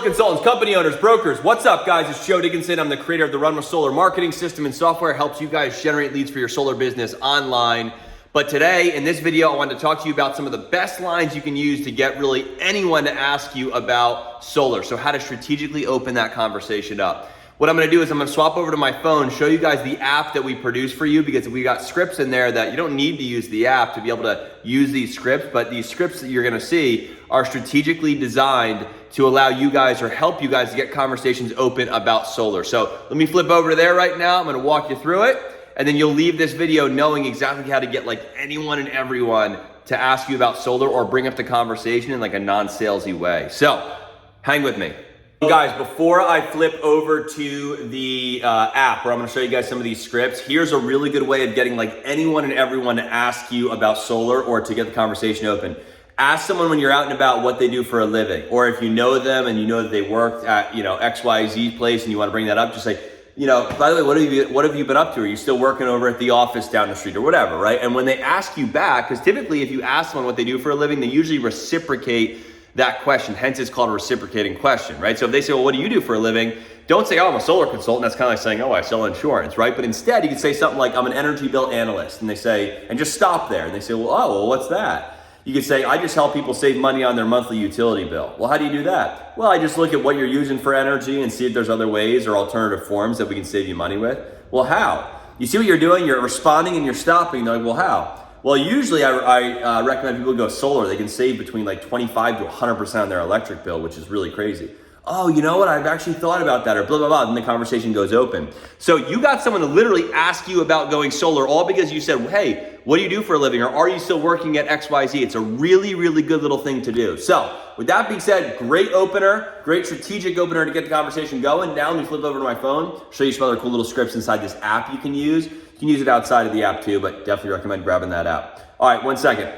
consultants, company owners, brokers, what's up guys? It's Joe Dickinson. I'm the creator of the Run with Solar marketing system and software. It helps you guys generate leads for your solar business online. But today in this video, I wanted to talk to you about some of the best lines you can use to get really anyone to ask you about solar. So how to strategically open that conversation up. What I'm gonna do is I'm gonna swap over to my phone, show you guys the app that we produce for you, because we got scripts in there that you don't need to use the app to be able to use these scripts, but these scripts that you're gonna see are strategically designed to allow you guys or help you guys to get conversations open about solar. So let me flip over to there right now. I'm gonna walk you through it, and then you'll leave this video knowing exactly how to get like anyone and everyone to ask you about solar or bring up the conversation in like a non-salesy way. So hang with me. Guys, before I flip over to the app where I'm gonna show you guys some of these scripts, here's a really good way of getting like anyone and everyone to ask you about solar or to get the conversation open. Ask someone when you're out and about what they do for a living, or if you know them and you know that they worked at, XYZ place and you wanna bring that up, just say, by the way, what have you been up to? Are you still working over at the office down the street or whatever, right? And when they ask you back, because typically if you ask someone what they do for a living, they usually reciprocate that question, hence it's called a reciprocating question, right? So if they say, well, what do you do for a living? Don't say, oh, I'm a solar consultant. That's kind of like saying, oh, I sell insurance, right? But instead you can say something like, I'm an energy bill analyst. And they say, and just stop there. And they say, well, what's that? You could say, I just help people save money on their monthly utility bill. Well, how do you do that? Well, I just look at what you're using for energy and see if there's other ways or alternative forms that we can save you money with. Well, how? You see what you're doing? You're responding and you're stopping. They're like, well, how? Well, usually I recommend people go solar. They can save between like 25 to 100% on their electric bill, which is really crazy. Oh, you know what? I've actually thought about that, or blah, blah, blah. And the conversation goes open. So you got someone to literally ask you about going solar all because you said, hey, what do you do for a living? Or are you still working at XYZ? It's a really, really good little thing to do. So with that being said, great opener, great strategic opener to get the conversation going. Now let me flip over to my phone, show you some other cool little scripts inside this app you can use. You can use it outside of the app too, but definitely recommend grabbing that app. All right, 1 second.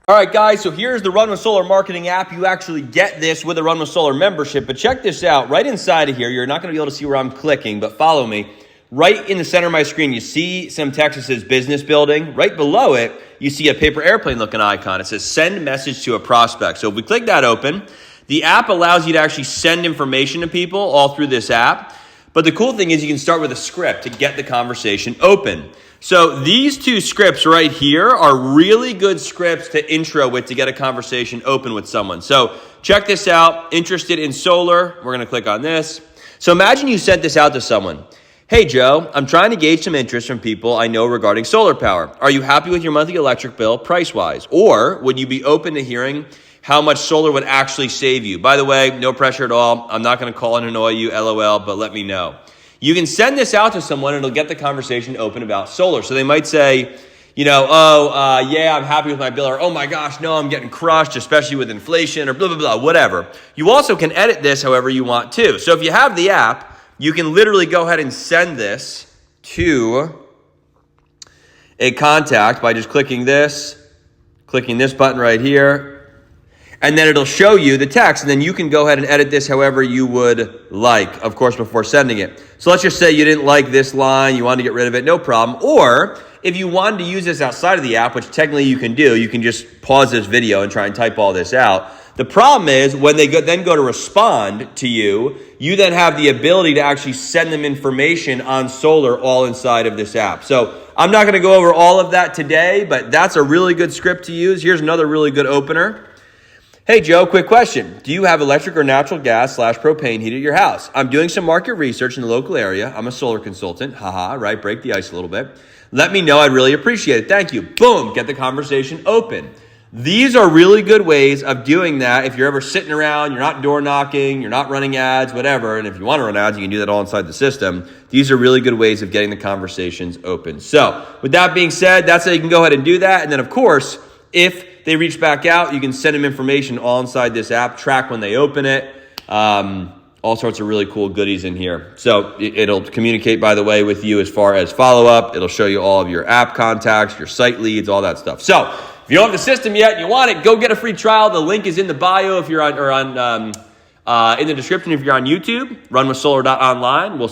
All right, guys, so here's the Run with Solar marketing app. You actually get this with a Run with Solar membership, but check this out. Right inside of here, you're not going to be able to see where I'm clicking, but follow me. Right in the center of my screen, you see some text that says business building. Right below it, you see a paper airplane looking icon. It says send message to a prospect. So if we click that open, the app allows you to actually send information to people all through this app. But the cool thing is you can start with a script to get the conversation open. So these two scripts right here are really good scripts to intro with to get a conversation open with someone. So check this out. Interested in solar? We're going to click on this. So imagine you sent this out to someone. Hey, Joe, I'm trying to gauge some interest from people I know regarding solar power. Are you happy with your monthly electric bill price-wise? Or would you be open to hearing how much solar would actually save you? By the way, no pressure at all. I'm not going to call and annoy you, LOL, but let me know. You can send this out to someone and it'll get the conversation open about solar. So they might say, yeah, I'm happy with my bill, or oh my gosh, no, I'm getting crushed, especially with inflation, or blah, blah, blah, whatever. You also can edit this however you want to. So if you have the app, you can literally go ahead and send this to a contact by just clicking this button right here. And then it'll show you the text, and then you can go ahead and edit this however you would like, of course, before sending it. So let's just say you didn't like this line, you wanted to get rid of it, no problem. Or if you wanted to use this outside of the app, which technically you can do, you can just pause this video and try and type all this out. The problem is when they then go to respond to you, you then have the ability to actually send them information on solar all inside of this app. So I'm not going to go over all of that today, but that's a really good script to use. Here's another really good opener. Hey, Joe, quick question. Do you have electric or natural gas / propane heat at your house? I'm doing some market research in the local area. I'm a solar consultant. Haha, right? Break the ice a little bit. Let me know. I'd really appreciate it. Thank you. Boom. Get the conversation open. These are really good ways of doing that. If you're ever sitting around, you're not door knocking, you're not running ads, whatever. And if you want to run ads, you can do that all inside the system. These are really good ways of getting the conversations open. So with that being said, that's how you can go ahead and do that. And then, of course, if they reach back out, you can send them information all inside this app, track when they open it, all sorts of really cool goodies in here. So it'll communicate, by the way, with you as far as follow-up. It'll show you all of your app contacts, your site leads, all that stuff. So if you don't have the system yet and you want it, go get a free trial. The link is in the bio if you're in the description if you're on YouTube, runwithsolar.online. We'll